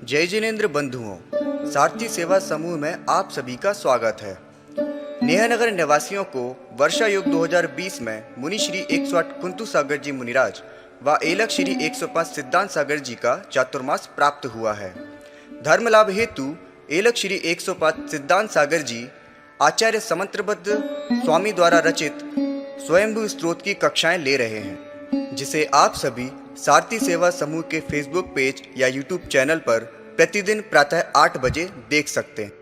जय जिनेन्द्र बंधुओं, सारथी सेवा समूह में आप सभी का स्वागत है। नेहनगर निवासियों को वर्षा युग 2020 में मुनि श्री 108 कुंतु सागर जी मुनिराज व एलक श्री 105 सिद्धांत सागर जी का चातुर्मास प्राप्त हुआ है। धर्म लाभ हेतु एलक श्री 105 सिद्धांत सागर जी आचार्य समंत्रबद्ध स्वामी द्वारा रचित स्वयंभू स्त्रोत की कक्षाएं ले रहे हैं, जिसे आप सभी सारथी सेवा समूह के फेसबुक पेज या यूट्यूब चैनल पर प्रतिदिन प्रातः 8 बजे देख सकते हैं।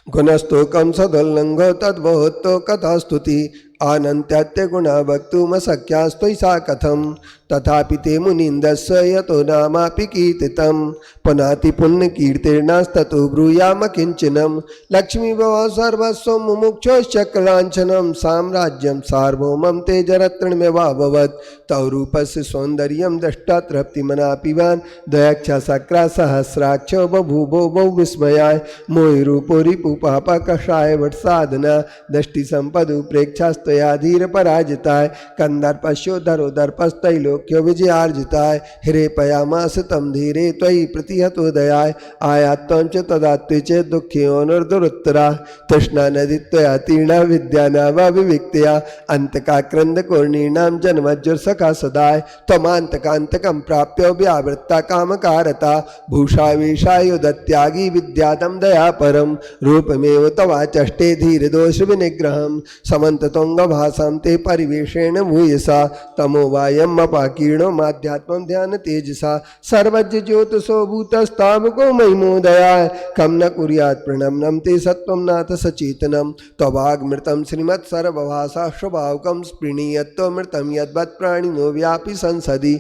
गुणस्तोकं सदुल्लंघो तद्वोत्तो कथास्तुति आनन्त्यात्य गुणा वक्तुमशक्यास्त्वयि सा कथं तथापि ते मुनीन्दस्य यतो नामापि कीर्तितं पुनाति पुण्यकीर्तिर्नास्ततो ब्रूयाम किञ्चनं लक्ष्मीभव सर्वस्वं मुमुक्षोश्चक्राञ्छनं साम्राज्यं सार्वभौमं ते जरत्रणमेवाभवत् तौ रूपस्य सौन्दर्यं दृष्ट्वा तृप्तिमनापिवान् दयाक्षा सक्रा सहस्राक्षो बभूवो बहु विस्मयाय मोहिरूपो रिपुपापकषाय वट्साधना दृष्टिसम्पदो प्रेक्षास्तया धीर पराजिताय कंदर्पश्यो धरोदर्पस्तैलोक्यो विजयार्जिताय हिरे पयामास तम धीरे त्वयि प्रतिहतो दयाय आयात्वं च तदात्वे च दुःखयोर्दुरुत्तरा तृष्णा नदी त्वया तीर्णा विद्यानाविविक्तया अंतकाक्रन्दकोर्णीणां जन्मज्जुर्सखा सदाय त्वमान्तकान्तकं प्राप्य व्यावृत्ता कामकारता भूषावेशायुधत्यागी विद्यादं दयापरं रूपमेव तवाचष्टे धीरदोषविनिग्रहं समन्ततोङ्गभासां ते परिवेशेण भूयसा तमो वायम् अपाकीर्णो माध्यात्मं ध्यान तेजसा सर्वज्ञ ज्योतिषो भूतस्तावको महिमोदयाय कं न कुर्यात् प्रणम्नं ते सत्वं नाथ सचेतनं त्ववाग्मृतं श्रीमत् सर्वभाषा स्वभावकं स्पृणीयत्वमृतं यद्वत् प्राणिनो व्यापि संसदि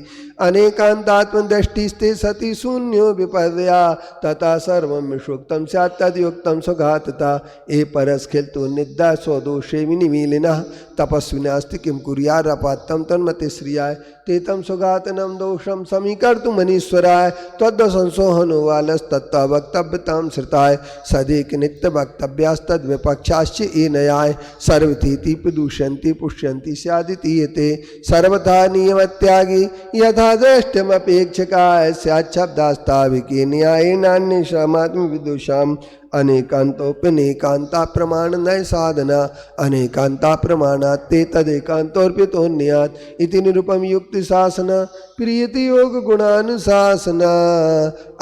अनेकान्तात्मदृष्टिस्ते सति शून्यो विपर्या तथा सर्वं विषुक्तं स्यात् तद्युक्तं सुघातता ए परस्खिल्तो निद्रा स्वदोषे विनिमीलिनः तपस्विनास्ति किं कुर्यारपात्तं तन्मते श्रियाय ते तं सुघातनं दोषं समीकर्तुमनीश्वराय त्वद्दशंसोहनो वालस्तत्त्वा वक्तव्यतां श्रुताय सदेक नित्यवक्तव्यास्तद्विपक्षाश्च ये नयाय सर्वतीति प्रदूषन्ति पुष्यन्ति स्यादितीयते सर्वथा नियमत्यागी यथा दृष्टमपेक्षकाय स्याच्छब्दास्ताविके न्यायेनान्येषामात्मविदुषाम् अनेकान्तोप्यनेकान्ता प्रमाण नय साधना अनेकान्ता प्रमाणात् ते तदेकान्तोऽर्पितोऽन्यात् इति निरुपम युक्ति शासना प्रियति योग गुणानुशासना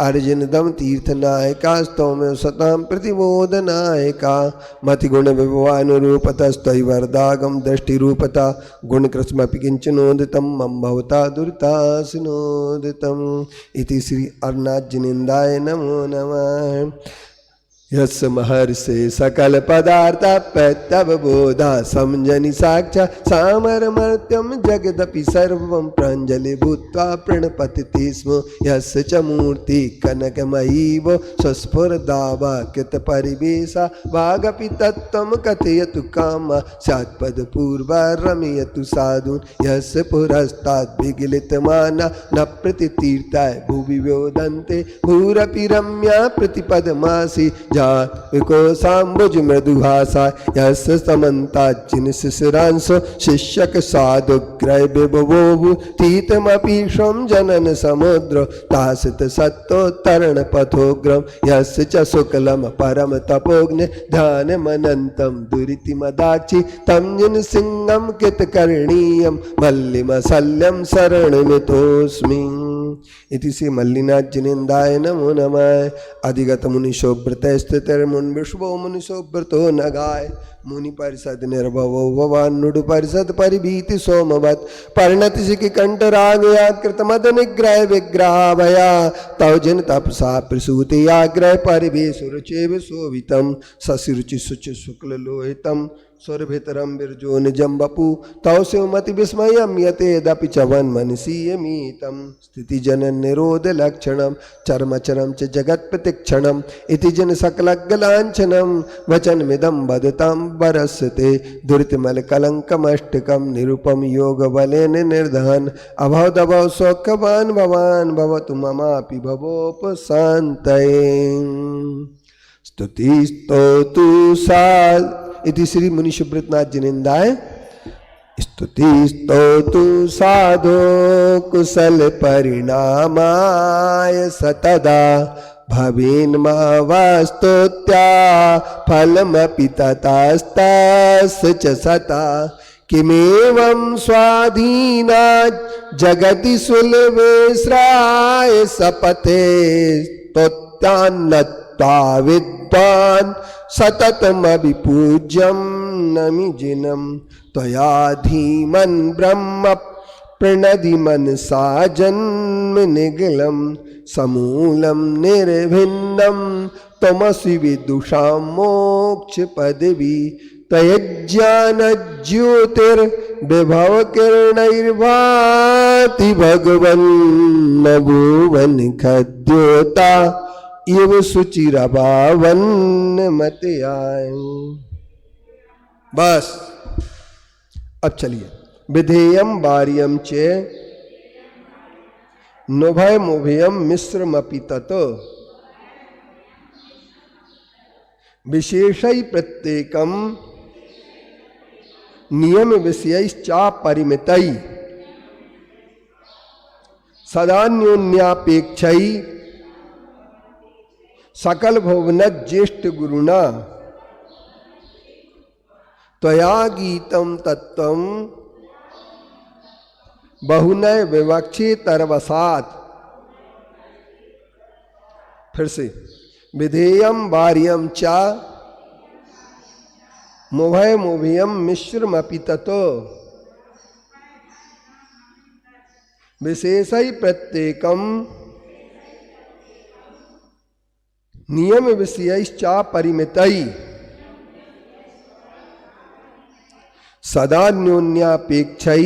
अर्जुनदम तीर्थनायका स्तौम्य सतां प्रतिबोधनायका मतिगुण विभवानुरूपतस्त्वयि वरदागम दृष्टिरूपता गुणकृत्स्मपि किञ्चनोदितं मम भवता दुरितासिनोदितम् इति श्री अर्नाजिनेन्द्राय नमो नमः। यस्य महर्षे सकल पदार्थ प्रत्यवबोधा समजनि साक्षा सामरमर्त्यं जगदपि सर्वं प्राञ्जलि भूत्वा प्रणपतिति स्म यस्य च मूर्ति कनकमयीव स्वस्फुरदावाक्यत परिवेशा वागपि तत्त्वं कथयतु कामा स्यात्पदपूर्वा रमयतु साधून् यस्य पुरस्ताद् विगलितमाना न प्रतितीर्थाय भुवि व्योदन्ते भूरपि रम्या प्रतिपदमासि विकोसाम्बुज मृदुभाषा यस्य समन्ताज्जिन शिशिरांशो शिष्यक साधुग्रह विभवोभु तीतमपीशं जनन समुद्र तासित सत्तोत्तरण पथोग्रम यस्य च शुक्लम परम तपोग्न ध्यान मनंतम दुरितिमदाक्षि तम जिन सिंहम कितकर्णीयम मल्लिमशल्यम शरणमितोऽस्मि इति श्री मल्लिनाथ जिनेन्द्राय नमो नमः। अधिगत मुनिशोभ्रत स्थितिर्मुन विश्वो मुनिशोभ्रतो न गाय मुनि परिषद निर्भवो भवान नुड परिषद परिभीति सोमवत परिणति सिखि कंठ रागया कृतमद निग्रह विग्रह भया तव जिन तपसा प्रसूति आग्रह परिवेश रुचि विशोभितम शशिरुचि शुचि शुक्ल लोहितम सुरभितरम बिरजो निजम बपू तव शिवमति विस्मयम यतेदपि च वन्मनसीयमीतं स्थिति जनन निरोध लक्षणम चर्मचरम च जगत प्रतिक्षणम इति जन सकलग्लांछनम वचनमिदं वदतां वरस्ते दुरितमल कलंकमष्टकम निरुपम योग बलेन निर्धन अभवदभव सौख्यवान भवान भवतु ममापि भवोपशान्तये स्तुतिस्तोतु सा इति श्री मुनि सुब्रतनाथ जिनेन्द्राय स्तुतिस्तोतु साधो कुशल परिणामाय सतदा भवेन्मावास्तुत्या फलमपि ततस्तस्य च सता किमेवं स्वाधीना जगति सुलभेश्राय सपथे स्तोत्यान्नत्वा विद्वान् सततमभिपूज्यं नमिजिनं त्वया धीमन् ब्रह्म प्रणदि मनसा जन्म निगलं समूलं निर्भिन्नं त्वमसि विदुषां मोक्ष पदवी तयज्ञानज्योतिर्विभव किरणैर्भाति भगवन् भुवन खद्योता इव सुचिरभावन् मतयाय। बस अब चलिए। विधेयम वार्यम चे नोभय मुभयम मिश्रमपि तत् विशेषै प्रत्येकम नियम विषयश्चा परिमितै सदान्योन्यापेक्षै सकल भुवन ज्येष्ठ गुरुणा त्वया गीतम तत्वम बहुनय विवक्षे तरवसात। फिर से विधेयम वार्यम चा मुभय मुभयम मिश्रमपि ततो विशेषै प्रत्येकम नियम विषयश्चा परिमितै सदान्योन्यापेक्षै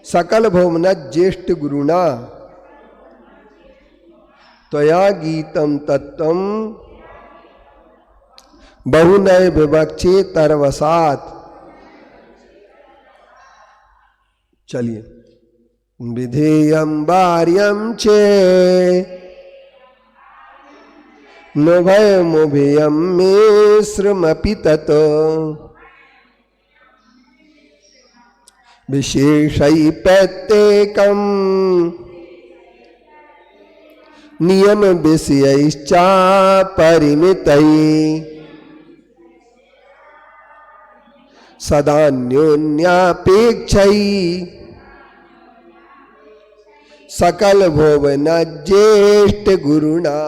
सकल भुवन ज्येष्ठ गुरुणा त्वया गीतम तत्वम बहुनय विवक्षे तरवसात। चलिए। विधेयम वार्यम चे नोभय मुभयम मिश्रमपि तत् विशेषै प्रत्येकम नियम विषयश्चा परिमितै सदान्योन्यापेक्षै सकल भुवन ज्येष्ठ गुरुणा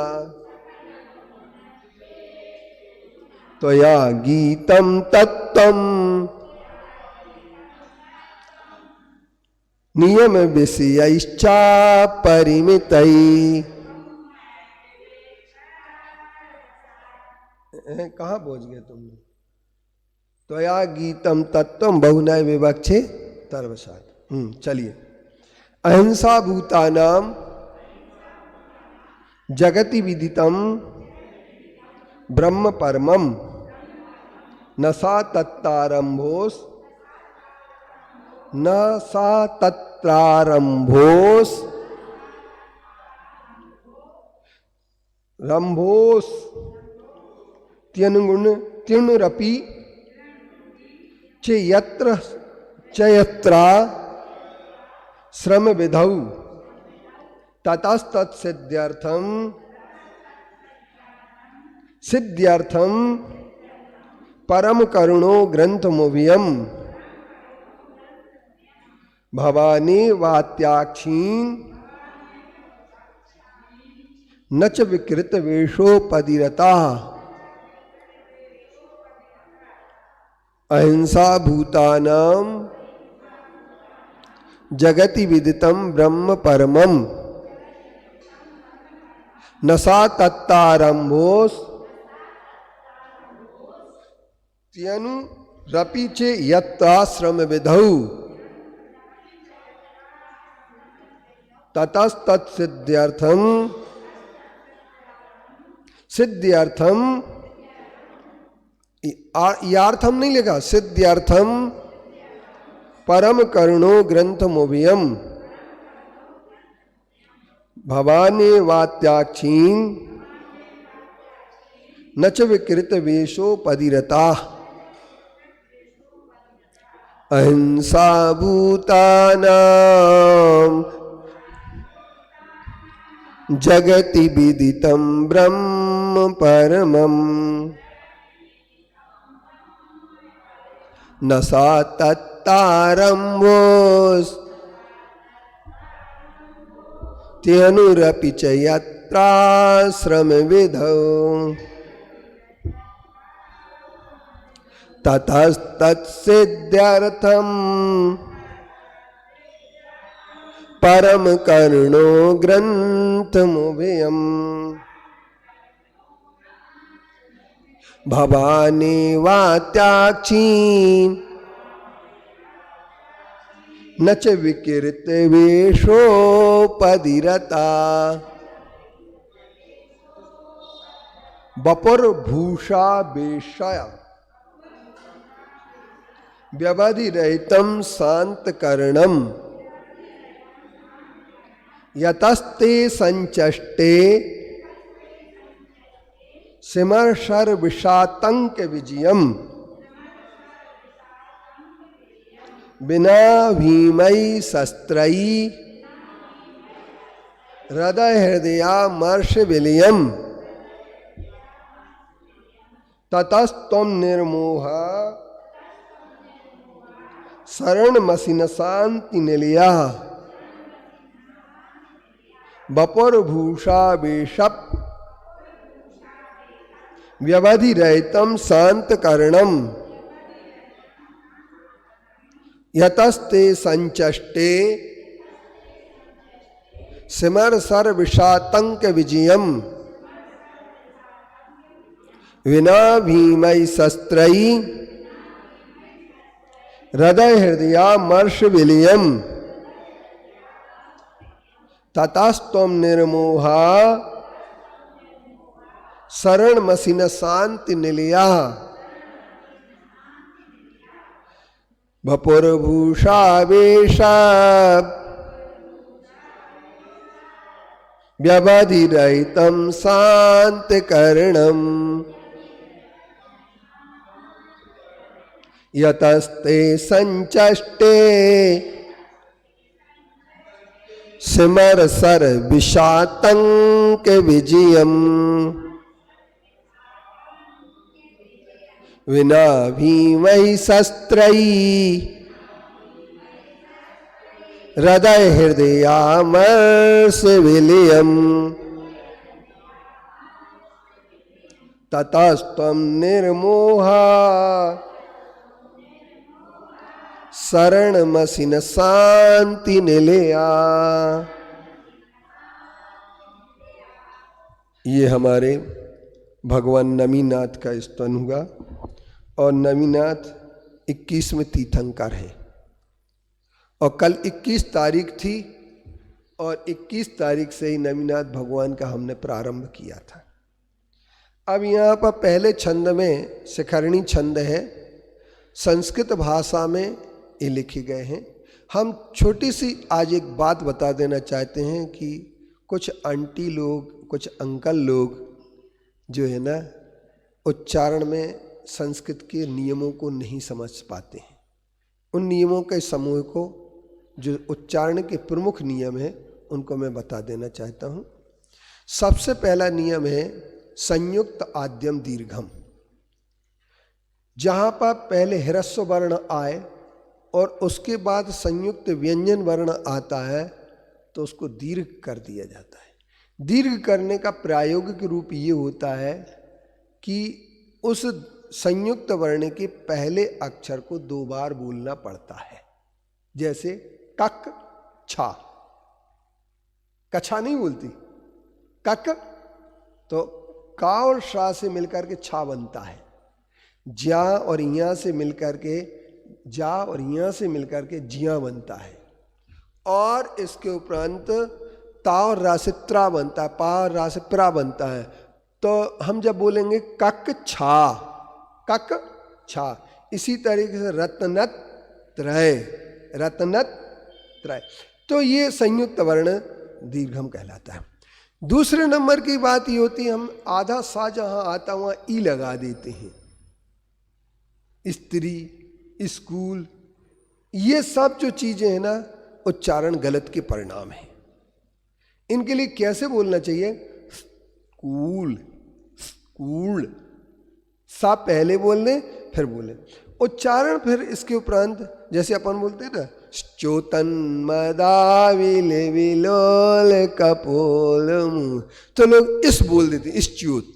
त्वया गीतम तत्वम नियम विषयश्चा परिमितै। कहाँ पहुंच गए तुम? त्वया गीतम तत्वम बहुनय विवक्षे तरवसात। चलिए। अहिंसा भूतानाम जगति विदितम ब्रह्म परमम न सा तत्तारंभोस न सा तत्रारंभोस रंभोस त्यनुगुण त्युनुरपि चे यत्र चयत्रा श्रम विधौ ततस्तत् सिद्ध्यर्थम परम करुणो ग्रंथ मुभियम भवानी वात्याक्षीन नच विकृत वेशोपदिरता। अहिंसा भूतानाम जगति विदितम ब्रह्म परमम न सा तत्तारंभोस त्यनु रपिचे यत्राश्रम विधौ सिद्ध्यर्थम यार्थम नहीं लिखा, सिद्ध्यर्थम परम करुणो ग्रंथ मुभियम भवानी वात्याक्षीन नच विकृत वेशो पदिरता। अहिंसा भूतानां जगति विदितं ब्रह्म परमम् न सा तत्तारम्भोऽस्त्यनुरपि च यत्राश्रमविधौ ततस्तत्सिद्ध्यर्थम् परम करुणो ग्रंथमुभयम् भवानी वात्याक्षी न च विकृत वेशोपदिरता बपुर भूषा बेशय व्यवधि रहितम शांत करणम यतस्ते संचष्टे सिमर्शर विषातंक विजयम बिना भीमई शस्त्रई हृदय हृदयामर्ष विलियम ततस्त्वं निर्मोह शरणमसिन शांति निलया बपुर भूषा बेशप व्यवधि रहितम शांत करणम यतस्ते संचष्टे सिमर सर विषातंक विजयम विना भीमई शस्त्रई हृदय हृदयामर्ष विलियम ततस्त्वं निर्मोहा शरणमसिन शांति निलया वपुर्भूषा वेशा व्यवधि रहितं शांति करणम यतस्ते संचष्टे सिमर सर विषातंक विजयम विना भीमई शस्त्रई हृदय हृदयामर्ष विलियम ततस्त्वं निर्मोहा शरणमसिन शांति निलया। ये हमारे भगवान नमीनाथ का स्तवन हुआ और नमीनाथ 21वें तीर्थंकर है और कल 21 तारीख थी और 21 तारीख से ही नमीनाथ भगवान का हमने प्रारंभ किया था। अब यहाँ पर पहले छंद में शिखरणी छंद है, संस्कृत भाषा में ये लिखे गए हैं। हम छोटी सी आज एक बात बता देना चाहते हैं कि कुछ आंटी लोग, कुछ अंकल लोग जो है ना उच्चारण में संस्कृत के नियमों को नहीं समझ पाते हैं। उन नियमों के समूह को जो उच्चारण के प्रमुख नियम हैं उनको मैं बता देना चाहता हूँ। सबसे पहला नियम है संयुक्त आद्यम दीर्घम। जहाँ पर पहले ह्रस्व वर्ण आए और उसके बाद संयुक्त व्यंजन वर्ण आता है तो उसको दीर्घ कर दिया जाता है। दीर्घ करने का प्रायोगिक रूप ये होता है कि उस संयुक्त वर्ण के पहले अक्षर को 2 बार बोलना पड़ता है। जैसे कक छा, कछा नहीं बोलती, कक तो का और शा से मिलकर के छा बनता है। ज्या और यहाँ से मिलकर के जा और यहाँ से मिलकर के जिया बनता है। और इसके उपरांत ता और रा से त्रा बनता है, पा और रा से प्रा बनता है। तो हम जब बोलेंगे कक छा, कक छा, इसी तरीके से रत्नत त्रय, रत्नत त्रय, तो ये संयुक्त वर्ण दीर्घम कहलाता है। दूसरे नंबर की बात ये होती है हम आधा सा जहां आता वहां ई लगा देते हैं। स्त्री, स्कूल, ये सब जो चीजें हैं ना, उच्चारण गलत के परिणाम है। इनके लिए कैसे बोलना चाहिए? स्कूल, स्कूल, सा पहले बोल लें फिर बोले उच्चारण। फिर इसके उपरांत जैसे अपन बोलते हैं ना, चोतन मदाविल विलोल कपोल, तो लोग इस बोल देते हैं, इस च्योत।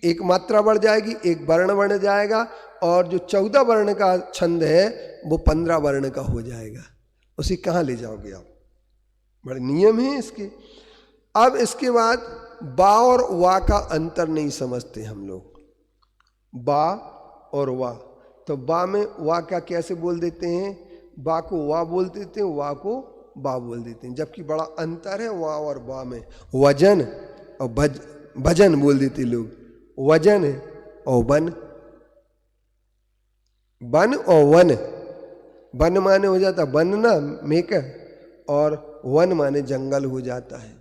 एक मात्रा बढ़ जाएगी, एक वर्ण बढ़ जाएगा, और जो 14 वर्ण का छंद है वो 15 वर्ण का हो जाएगा। उसे कहाँ ले जाओगे आप? बड़े नियम हैं इसके। अब इसके बाद बा और वा का अंतर नहीं समझते हम लोग। बा और वा, तो बा में वा का कैसे बोल देते हैं? बा को वा बोल देते हैं, वा को बा बोल देते हैं, जबकि बड़ा अंतर है वा और बा में। वजन और भजन बोल देते लोग। वजन है और वन, वन और वन। वन माने हो जाता वन ना मेक, और वन माने जंगल हो जाता है।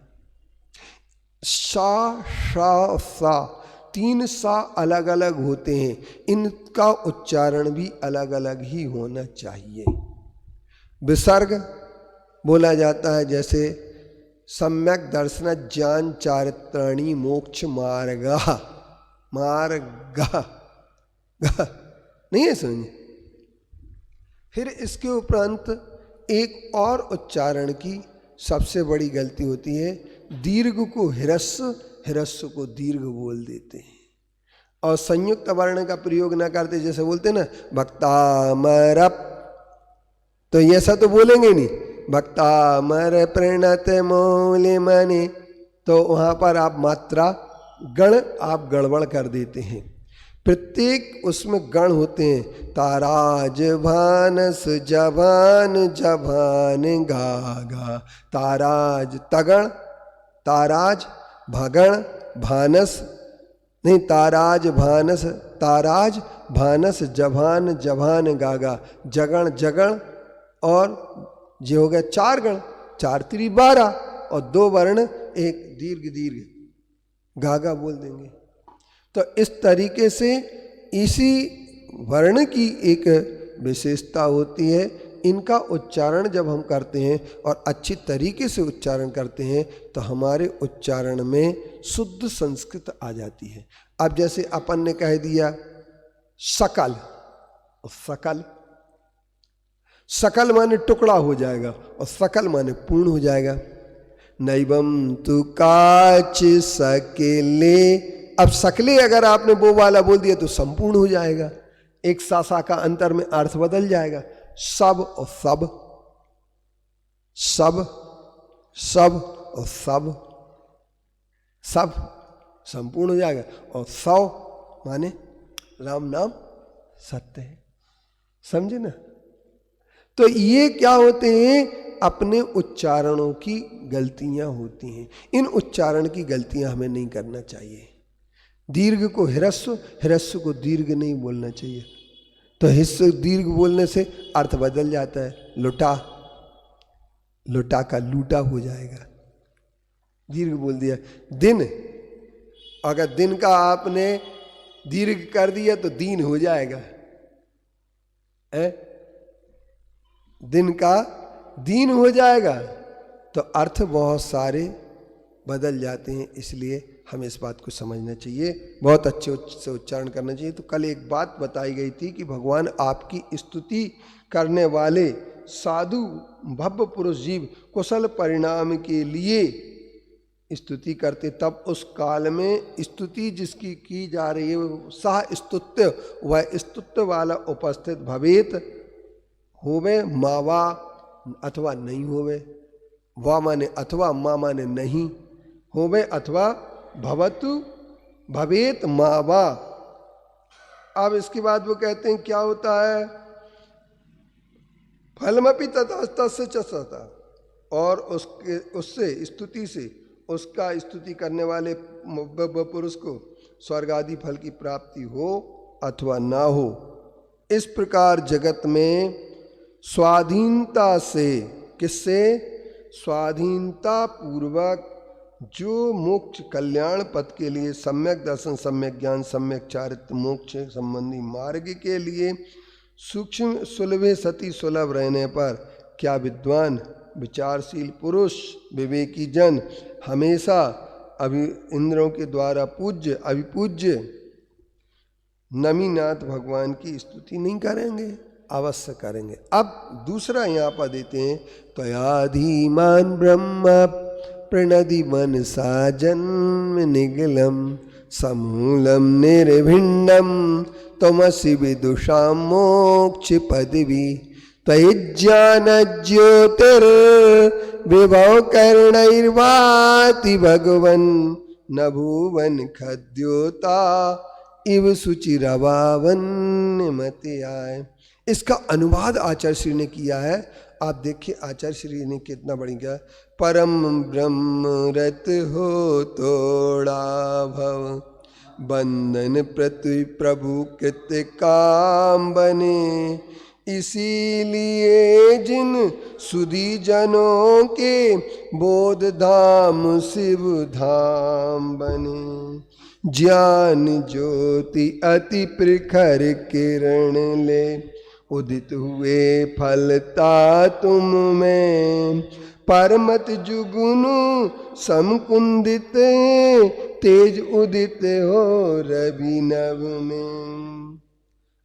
सा शा सा, 3 सा अलग अलग होते हैं, इनका उच्चारण भी अलग अलग ही होना चाहिए। विसर्ग बोला जाता है जैसे सम्यक दर्शन ज्ञान चारित्राणी मोक्ष मार्गा, मार्गा नहीं है, समझे? फिर इसके उपरांत एक और उच्चारण की सबसे बड़ी गलती होती है, दीर्घ को हिरस्व, हिरस्व को दीर्घ बोल देते हैं, और संयुक्त वर्ण का प्रयोग ना करते। जैसे बोलते ना भक्तामरप, तो ऐसा तो बोलेंगे नहीं, भक्तामर प्रणत मौले मने, तो वहाँ पर आप मात्रा गण आप गड़बड़ कर देते हैं। प्रत्येक उसमें गण होते हैं, ताराज भानस जभान जभान गागा, ताराज तगण, ताराज भगण भानस नहीं, ताराज भानस, ताराज भानस जभान जभान गागा, जगण जगण, और ये हो गया 4 गण, 4 3 12, और 2 वर्ण, एक दीर्घ दीर्घ गागा बोल देंगे। तो इस तरीके से इसी वर्ण की एक विशेषता होती है। इनका उच्चारण जब हम करते हैं और अच्छी तरीके से उच्चारण करते हैं तो हमारे उच्चारण में शुद्ध संस्कृत आ जाती है। अब जैसे अपन ने कह दिया सकल, सकल, सकल माने टुकड़ा हो जाएगा, और सकल माने पूर्ण हो जाएगा। नैवम तु काच सकेले, अब सकले अगर आपने वो वाला बोल दिया तो संपूर्ण हो जाएगा, एक सा का अंतर में अर्थ बदल जाएगा। सब और सब, सब सब और सब, सब संपूर्ण हो जाएगा, और 100 माने राम नाम सत्य है। समझे ना? तो ये क्या होते हैं? अपने उच्चारणों की गलतियां होती हैं। इन उच्चारण की गलतियां हमें नहीं करना चाहिए। दीर्घ को हिरस्व, हिरस्व को दीर्घ नहीं बोलना चाहिए, तो हिस्स दीर्घ बोलने से अर्थ बदल जाता है। लुटा, लुटा का लूटा हो जाएगा, दीर्घ बोल दिया। दिन, अगर दिन का आपने दीर्घ कर दिया तो दीन हो जाएगा, दिन का दीन हो जाएगा, तो अर्थ बहुत सारे बदल जाते हैं। इसलिए हमें इस बात को समझना चाहिए, बहुत अच्छे से उच्चारण करना चाहिए। तो कल एक बात बताई गई थी कि भगवान आपकी स्तुति करने वाले साधु भव्य पुरुष जीव कुशल परिणाम के लिए स्तुति करते, तब उस काल में स्तुति जिसकी की जा रही है सह स्तुत्य, वह स्तुत्य वाला उपस्थित भवेत, होवे मावा अथवा नहीं होवे, वा माने अथवा, मा माने नहीं, होवे अथवा भवतु भवेत मावा। अब इसके बाद वो कहते हैं क्या होता है? फलमपि ततस्तस्य च सता, और उसके उससे स्तुति से उसका स्तुति करने वाले पुरुष को स्वर्ग आदि फल की प्राप्ति हो अथवा ना हो। इस प्रकार जगत में स्वाधीनता से, किससे? स्वाधीनता पूर्वक जो मोक्ष कल्याण पद के लिए सम्यक दर्शन, सम्यक ज्ञान, सम्यक चारित्र, मोक्ष संबंधी मार्ग के लिए सूक्ष्म सुलभे सती सुलभ रहने पर क्या विद्वान विचारशील पुरुष विवेकी जन हमेशा इंद्रों के द्वारा पूज्य अभिपूज्य नमीनाथ भगवान की स्तुति नहीं करेंगे? अवश्य करेंगे। अब दूसरा यहाँ पर देते हैं, त्वयाधीमान ब्रह्म प्रणदि मनसा जन्म निगलम समूलम निर्भिन्नम तमसि विदुषां मोक्ष पदवी त्वयिज्ञान ज्योतिर विभव कर्णैर्वाति भगवन् न भुवन खद्योता इव सुचिरवावन्यमते आय। इसका अनुवाद आचार्य श्री ने किया है। आप देखिए आचार्य श्री ने कितना बढ़िया, परम ब्रह्म रत हो तोड़ा भव बंधन पृथ्वी प्रभु कृत काम बने, इसीलिए जिन सुधी जनों के बोध धाम शिव धाम बने। ज्ञान ज्योति अति प्रखर किरण ले, उदित हुए फलता तुम में, परमत जुगुनु समकुंदित तेज उदित हो रवि नभ में।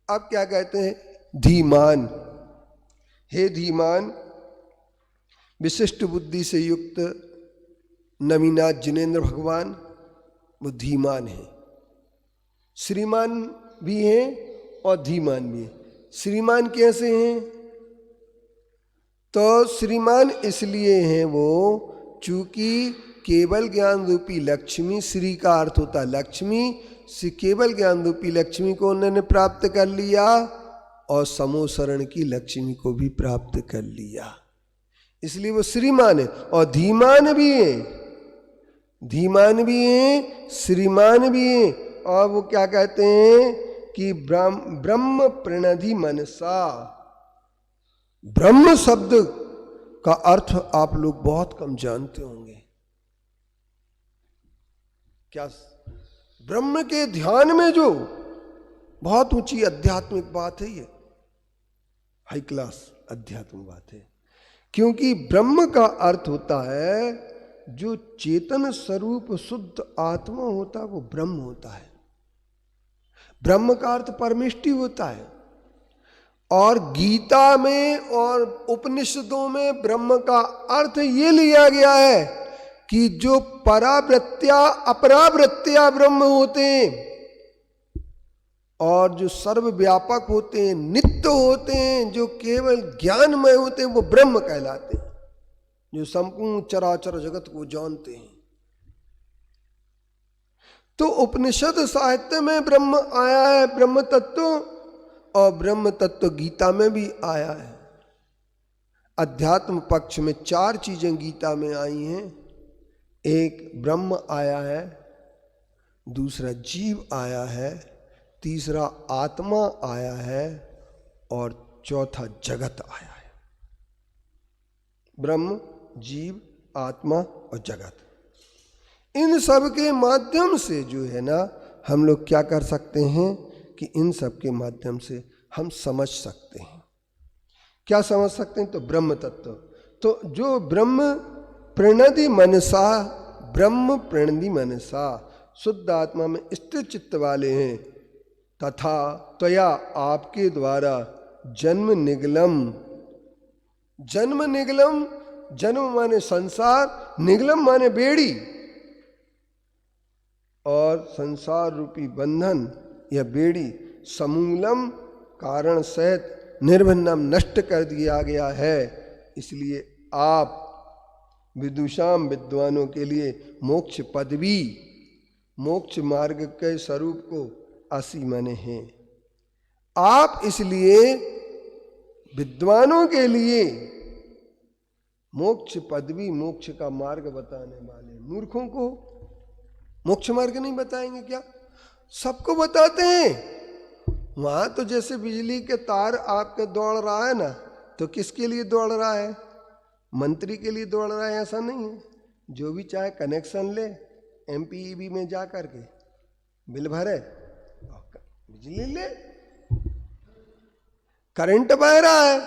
अब क्या कहते हैं? धीमान, हे धीमान, विशिष्ट बुद्धि से युक्त नमीनाथ जिनेन्द्र भगवान वो धीमान है। श्रीमान भी हैं और धीमान भी है। श्रीमान कैसे हैं? तो श्रीमान इसलिए हैं वो चूंकि केवल ज्ञान रूपी लक्ष्मी, श्री का अर्थ होता है लक्ष्मी, केवल ज्ञान रूपी लक्ष्मी को उन्होंने प्राप्त कर लिया और समोसरण की लक्ष्मी को भी प्राप्त कर लिया, इसलिए वो श्रीमान है। और धीमान भी है, धीमान भी है, श्रीमान भी है। और वो क्या कहते हैं कि ब्रह्म प्रणधि मनसा। ब्रह्म शब्द का अर्थ आप लोग बहुत कम जानते होंगे। क्या ब्रह्म के ध्यान में जो बहुत ऊंची आध्यात्मिक बात है, ये हाई क्लास आध्यात्मिक बात है। क्योंकि ब्रह्म का अर्थ होता है जो चेतन स्वरूप शुद्ध आत्मा होता है, वो ब्रह्म होता है। ब्रह्म का अर्थ परमेष्टि होता है। और गीता में और उपनिषदों में ब्रह्म का अर्थ ये लिया गया है कि जो परावृत्या अपरावृत्या ब्रह्म होते हैं और जो सर्वव्यापक होते हैं, नित्य होते हैं, जो केवल ज्ञानमय होते हैं, वो ब्रह्म कहलाते हैं, जो संपूर्ण चराचर जगत को जानते हैं। तो उपनिषद साहित्य में ब्रह्म आया है, ब्रह्म तत्व, और ब्रह्म तत्व गीता में भी आया है। अध्यात्म पक्ष में 4 चीजें गीता में आई हैं। एक ब्रह्म आया है, दूसरा जीव आया है, तीसरा आत्मा आया है और चौथा जगत आया है। ब्रह्म, जीव, आत्मा और जगत, इन सब के माध्यम से जो है ना हम लोग क्या कर सकते हैं कि इन सब के माध्यम से हम समझ सकते हैं। क्या समझ सकते हैं? तो ब्रह्म तत्व। तो जो ब्रह्म प्रणदि मनसा, ब्रह्म प्रणदि मनसा शुद्ध आत्मा में स्थिर चित्त वाले हैं, तथा त्वया आपके द्वारा जन्म निगलम, जन्म निगलम, जन्म माने संसार, निगलम माने बेड़ी, और संसार रूपी बंधन या बेड़ी समूलम कारण सहित निर्भिन्नम नष्ट कर दिया गया है। इसलिए आप विदुषाम विद्वानों के लिए मोक्ष पदवी, मोक्ष मार्ग के स्वरूप को असी माने हैं। आप इसलिए विद्वानों के लिए मोक्ष पदवी, मोक्ष का मार्ग बताने वाले, मूर्खों को मोक्ष मार्ग नहीं बताएंगे क्या? सबको बताते हैं। वहां तो जैसे बिजली के तार आपके दौड़ रहा है ना, तो किसके लिए दौड़ रहा है? मंत्री के लिए दौड़ रहा है, ऐसा नहीं है। जो भी चाहे कनेक्शन ले, MPEB में जा करके बिल भरे, बिजली ले। करंट बह रहा है।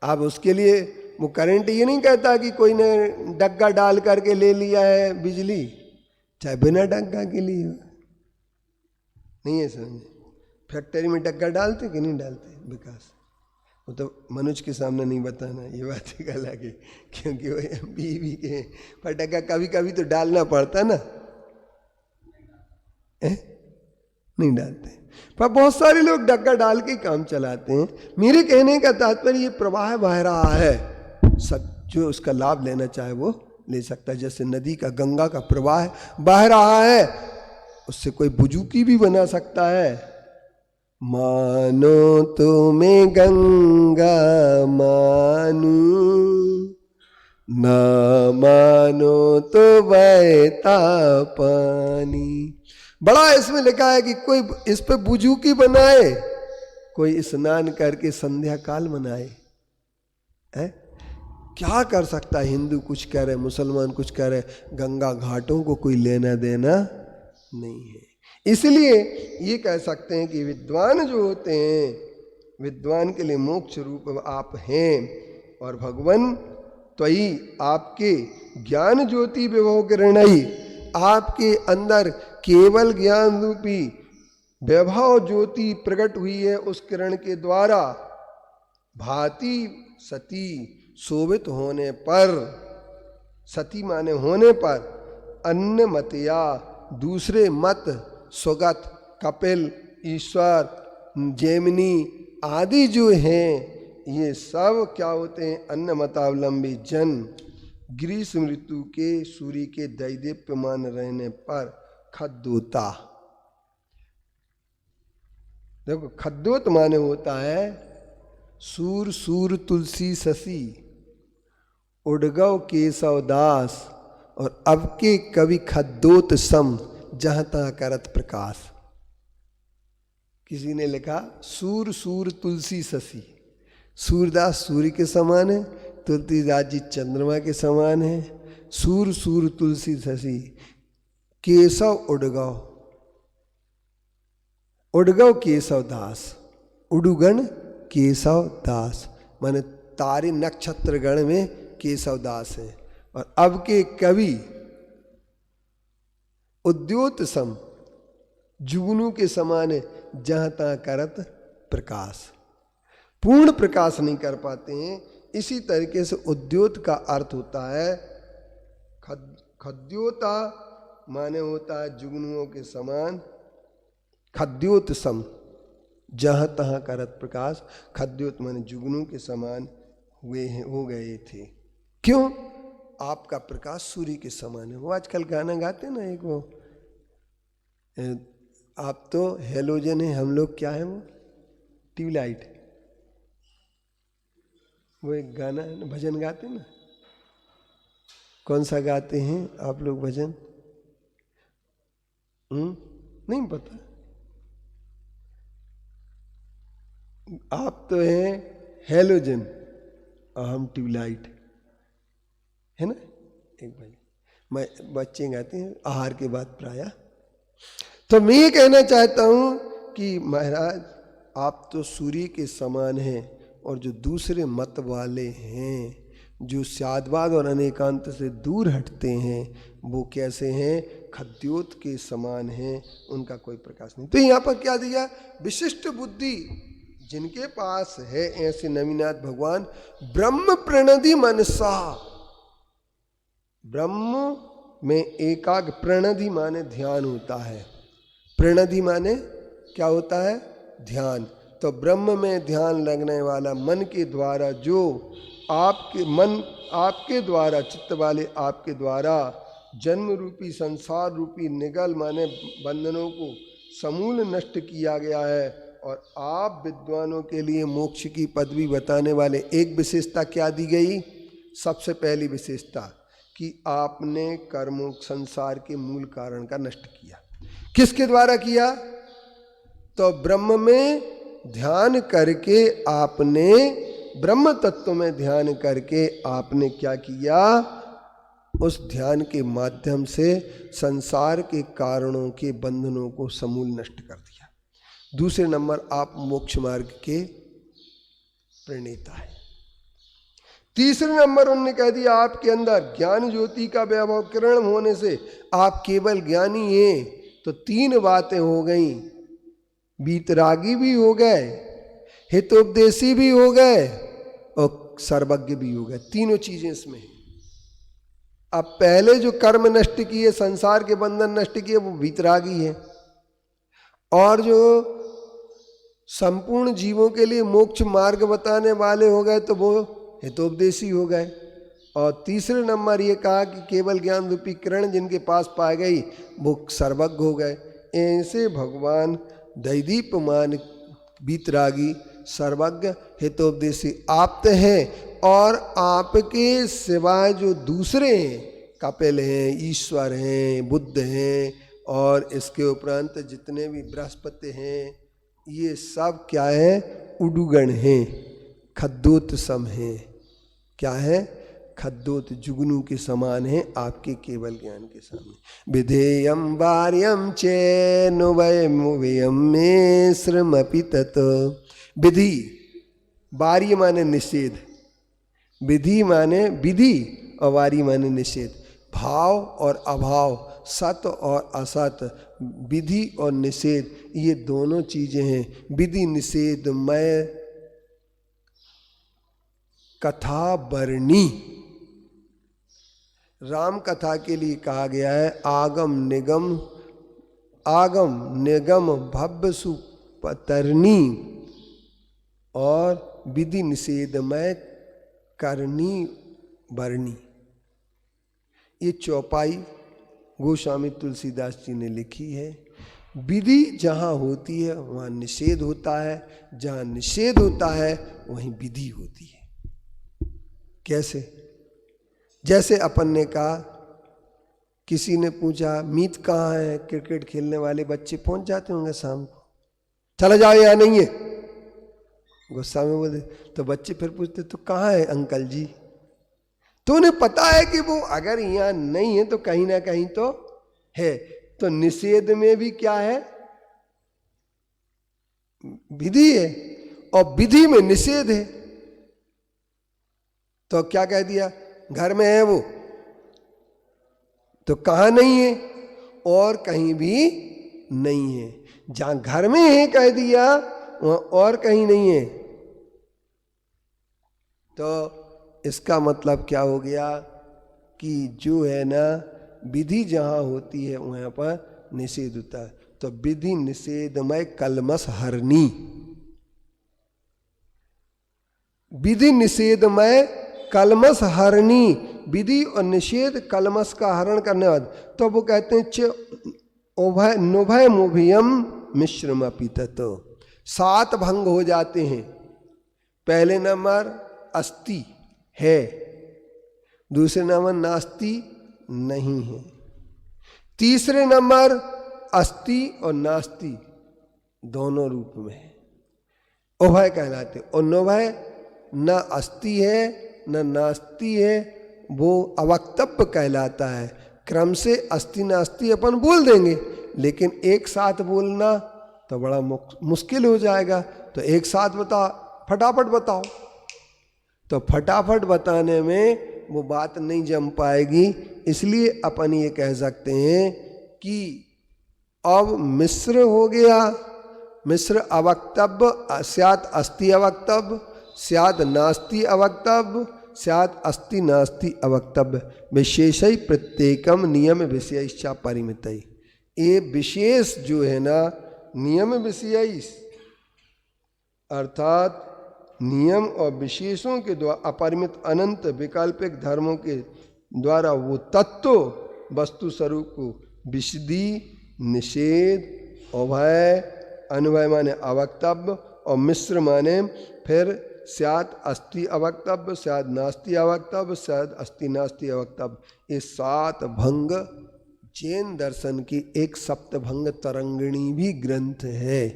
अब उसके लिए वो करंट ये नहीं कहता कि कोई ने डग्गा डाल करके ले लिया है बिजली, चाहे बिना डग्गा के लिए हो। नहीं है समझे? फैक्ट्री में डग्गा डालते कि नहीं डालते विकास? वो तो मनुष्य के सामने नहीं बताना, ये बात एक अलग है, क्योंकि वो बीवी के पर डग्गा कभी कभी तो डालना पड़ता ना, नहीं डालते। पर बहुत सारे लोग डग्गा डाल के काम चलाते हैं। मेरे कहने का तात्पर्य ये प्रवाह बह रहा है, सब जो उसका लाभ लेना चाहे वो ले सकता है। जैसे नदी का, गंगा का प्रवाह बह रहा है, उससे कोई बुजुकी भी बना सकता है। मानो तो मैं गंगा मानू, ना मानो तो बहता पानी। बड़ा इसमें लिखा है कि कोई इस पे बुजुकी बनाए, कोई स्नान करके संध्या काल मनाए। क्या कर सकता है? हिंदू कुछ कह रहे, मुसलमान कुछ कह रहे, गंगा घाटों को कोई लेना देना नहीं है। इसलिए ये कह सकते हैं कि विद्वान जो होते हैं, विद्वान के लिए मोक्ष रूप आप हैं, और भगवान त्वयि आपके ज्ञान ज्योति विभव किरणई, आपके अंदर केवल ज्ञान रूपी वैभव ज्योति प्रकट हुई है। उस किरण के द्वारा भांति सती शोभित होने पर, सती माने होने पर, अन्य मतया दूसरे मत, स्वगत, कपिल, ईश्वर, जैमिनी आदि जो हैं, ये सब क्या होते हैं? अन्य मतावलंबी जन ग्रीष्म ऋतु के सूर्य के दैदीप्यमान रहने पर खद्दोता। देखो, खद्दोत माने होता है सूर सूर तुलसी शशि, उड़गव केशव दास, और अब के कवि खद्दोत सम, जहां तहां करत प्रकाश। किसी ने लिखा सूर सूर तुलसी शशि। सूरदास सूर्य के समान है, तुलसीदास जी चंद्रमा के समान है। सूर सूर तुलसी शशि, केशव उड़गव, उड़गव केशव दास, उड़ुगण केशव दास, माने तारे नक्षत्र गण में केशव दास है। और अब के कवि उद्योत सम, जुगनू के समान है, जहां तहां करत प्रकाश। पूर्ण प्रकाश नहीं कर पाते हैं। इसी तरीके से उद्योत का अर्थ होता है खद्योता माने होता है जुगनुओं के समान, खद्योत सम, जहां तहां करत प्रकाश। खद्योत माने जुगनू के समान हुए हैं, हो गए थे। क्यों? आपका प्रकाश सूर्य के समान है। वो आजकल गाना गाते ना, एक वो आप तो हेलोजन है, हम लोग क्या है, वो ट्यूबलाइट। वो एक गाना है ना, भजन गाते ना। कौन सा गाते हैं आप लोग भजन? नहीं पता? आप तो हैं हेलोजन और हम ट्यूबलाइट, है ना। एक भाई, मैं बच्चे गाते हैं आहार के बाद प्रायः। तो मैं ये कहना चाहता हूं कि महाराज आप तो सूर्य के समान हैं, और जो दूसरे मत वाले हैं, जो स्यादवाद और अनेकांत से दूर हटते हैं, वो कैसे हैं? खद्योत के समान हैं, उनका कोई प्रकाश नहीं। तो यहाँ पर क्या दिया? विशिष्ट बुद्धि जिनके पास है, ऐसे नवीनाथ भगवान ब्रह्म प्रणधि मनसा, ब्रह्म में एकाग्र, प्रणधि माने ध्यान होता है। प्रणधि माने क्या होता है? ध्यान। तो ब्रह्म में ध्यान लगने वाला मन के द्वारा, जो आपके मन, आपके द्वारा, चित्त वाले आपके द्वारा जन्म रूपी संसार रूपी निगल माने बंधनों को समूल नष्ट किया गया है। और आप विद्वानों के लिए मोक्ष की पदवी बताने वाले एक विशेषता क्या दी गई? सबसे पहली विशेषता कि आपने कर्मों, संसार के मूल कारण का नष्ट किया। किसके द्वारा किया? तो ब्रह्म में ध्यान करके आपने, ब्रह्म तत्व में ध्यान करके आपने क्या किया? उस ध्यान के माध्यम से संसार के कारणों के बंधनों को समूल नष्ट कर दिया। दूसरे नंबर, आप मोक्ष मार्ग के प्रणेता है। तीसरे नंबर उन्होंने कह दिया आपके अंदर ज्ञान ज्योति का वैभव किरण होने से आप केवल ज्ञानी हैं। तो तीन बातें हो गई, वीतरागी भी हो गए, हितोपदेशी भी हो गए और सर्वज्ञ भी हो गए। तीनों चीजें इसमें हैं। अब पहले जो कर्म नष्ट किए, संसार के बंधन नष्ट किए, वो वीतरागी है, और जो संपूर्ण जीवों के लिए मोक्ष मार्ग बताने वाले हो गए तो वो हितोपदेशी हो गए। और तीसरे नंबर ये कहा कि केवल ज्ञान रूपी किरण जिनके पास पा गई वो सर्वज्ञ हो गए। ऐसे भगवान दैदीप्यमान वीतरागी सर्वज्ञ हितोपदेशी आप तो हैं, और आपके सिवाय जो दूसरे हैं, कपिल हैं, ईश्वर हैं, बुद्ध हैं, और इसके उपरांत जितने भी बृहस्पति हैं, ये सब क्या है? उडुगण हैं, खद्दोत सम हैं। क्या है? खद्दोत जुगनू के समान है आपके केवल ज्ञान के सामने। विधेयम वार्यम चेन्वयम में श्रमपि तत्। विधि, वार्य माने निषेध, विधि माने विधि और वार्य माने निषेध। भाव और अभाव, सत और असत, विधि और निषेध, ये दोनों चीजें हैं। विधि निषेध मय कथा वर्णी। राम कथा के लिए कहा गया है आगम निगम भव्य सुपतरणी, और विधि निषेधमय करनी वर्णी। ये चौपाई गोस्वामी तुलसीदास जी ने लिखी है। विधि जहाँ होती है वहाँ निषेध होता है, जहाँ निषेध होता है वहीं विधि होती है। कैसे? जैसे अपन ने कहा, किसी ने पूछा मीत कहाँ है, क्रिकेट खेलने वाले बच्चे पहुंच जाते होंगे शाम को, चला जाओ यहाँ नहीं है, गुस्सा में बोले तो बच्चे फिर पूछते तो कहाँ है अंकल जी? तो उन्हें पता है कि वो अगर यहाँ नहीं है तो कहीं ना कहीं तो है। तो निषेध में भी क्या है? विधि है, और विधि में निषेध है। तो क्या कह दिया? घर में है वो, तो कहाँ नहीं है? और कहीं भी नहीं है। जहां घर में है कह दिया, वहां और कहीं नहीं है। तो इसका मतलब क्या हो गया कि जो है ना, विधि जहां होती है वहां पर निषेध होता है। तो विधि निषेधमय कलमस हरनी, विधि निषेधमय कलमस हरणी। विधि और निषेध कलमस का हरण करने वाले। तो वो कहते हैं उभय नुभय मुभियम मिश्रम अपीतत। 7 भंग हो जाते हैं। पहले नंबर अस्ति है, दूसरे नंबर नास्ति नहीं है, तीसरे नंबर अस्ति और नास्ति दोनों रूप में है, उभय कहलाते। और नुभय न अस्ति है न नास्ति है, वो अवक्तव्य कहलाता है। क्रम से अस्ति नास्ति अपन बोल देंगे, लेकिन एक साथ बोलना तो बड़ा मुश्किल हो जाएगा। तो एक साथ फटाफट बताओ। तो फटाफट बताने में वो बात नहीं जम पाएगी। इसलिए अपन ये कह सकते हैं कि अब मिश्र हो गया। मिश्र अवक्तव्य स्यात् अस्ति अवक्तव्य, स्यात् नास्ति अवक्तव्य, स्यात् अस्ति नास्ति अवक्तव्य। विशेषै प्रत्येकम नियम विषयश्चा परिमितै। ये विशेष जो है ना, नियम विषय अर्थात नियम और विशेषों के द्वारा अपरिमित अनंत वैकल्पिक धर्मों के द्वारा वो तत्व वस्तु स्वरूप को विशदि, निषेध, उभय, अनुभय माने अवक्तव्य, और मिश्र माने फिर स्यात् अस्ति अवक्तव्य, स्यात् नास्ति अवक्तव्य, स्यात् अस्ति नास्ति अवक्तव्य। ये 7 भंग जैन दर्शन की एक सप्तभंग तरंगिणी भी ग्रंथ है।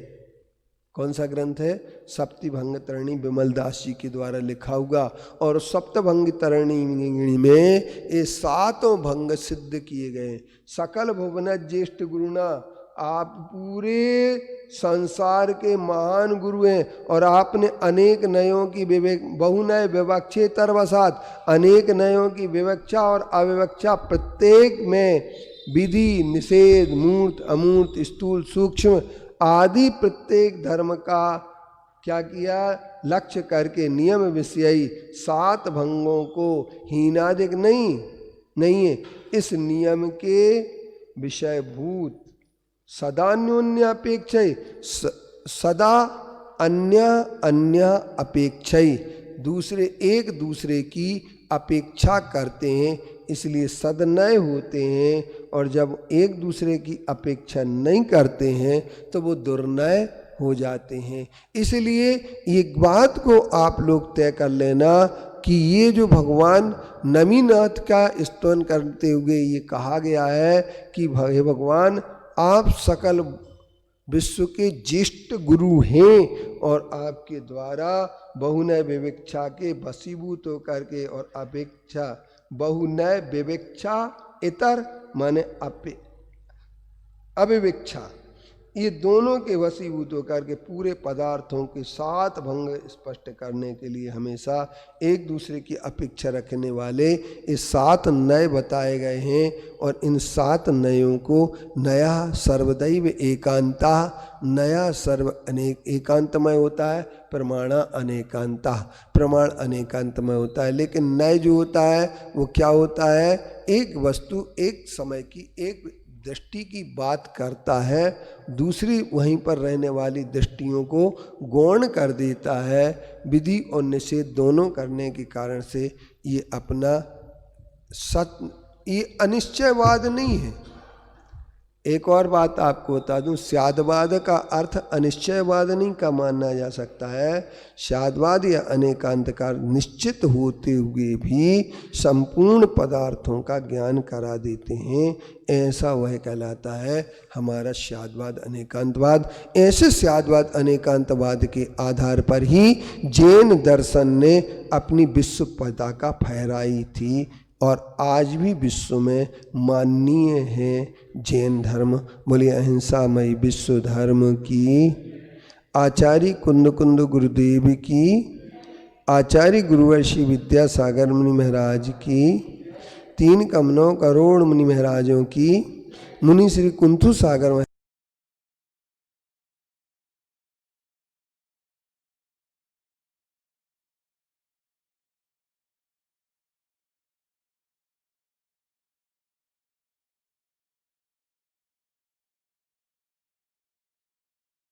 कौन सा ग्रंथ है? सप्तभंग तरणी, विमल दास जी के द्वारा लिखा हुआ। और सप्तभंग तरणी में ये 7 भंग सिद्ध किए गए। सकल भुवन ज्येष्ठ गुरुना आप पूरे संसार के महान गुरु हैं और आपने अनेक नयों की बहुनय विवक्षेतरवसात अनेक नयों की विवक्षा और अविवक्षा प्रत्येक में विधि निषेध मूर्त अमूर्त स्थूल सूक्ष्म आदि प्रत्येक धर्म का क्या किया, लक्ष्य करके नियम विषयी 7 भंगों को हीनादिक नहीं है, इस नियम के विषयभूत सदान्योन्यापेक्षै सदा अन्य अपेक्षै दूसरे एक दूसरे की अपेक्षा करते हैं, इसलिए सदनय होते हैं। और जब एक दूसरे की अपेक्षा नहीं करते हैं तो वो दुर्नय हो जाते हैं। इसलिए एक बात को आप लोग तय कर लेना कि ये जो भगवान नमीनाथ का स्तवन करते हुए ये कहा गया है कि हे भगवान आप सकल विश्व के ज्येष्ठ गुरु हैं और आपके द्वारा बहुनय विवक्षा के वशीभूत होकर के और अपेक्षा बहुनय विवक्षा इतर माने अविवक्षा ये दोनों के वशीभूत होकर के पूरे पदार्थों के 7 भंग स्पष्ट करने के लिए हमेशा एक दूसरे की अपेक्षा रखने वाले ये 7 नय बताए गए हैं। और इन 7 नयों को नया सर्वदैव एकांता, नया सर्व अनेक एकांतमय होता है, प्रमाणा अनेकांता प्रमाण अनेकांतमय होता है। लेकिन नय जो होता है वो क्या होता है, एक वस्तु एक समय की एक दृष्टि की बात करता है, दूसरी वहीं पर रहने वाली दृष्टियों को गौण कर देता है। विधि और निषेध दोनों करने के कारण से ये अपना ये अनिश्चयवाद नहीं है। एक और बात आपको बता दूं, स्यादवाद का अर्थ अनिश्चयवाद नहीं का माना जा सकता है। स्यादवाद या अनेकांत का निश्चित होते हुए भी संपूर्ण पदार्थों का ज्ञान करा देते हैं, ऐसा वह कहलाता है हमारा स्यादवाद अनेकांतवाद। ऐसे स्यादवाद अनेकांतवाद के आधार पर ही जैन दर्शन ने अपनी विश्व पताका फहराई थी और आज भी विश्व में माननीय है जैन धर्म। बोलिए अहिंसामयी विश्व धर्म की। आचार्य कुंद कुंद गुरुदेव की, आचार्य गुरुवर्षि विद्यासागर मुनि महाराज की, 3 कमनों करोड़ मुनि महाराजों की, मुनि श्री कुंथु सागर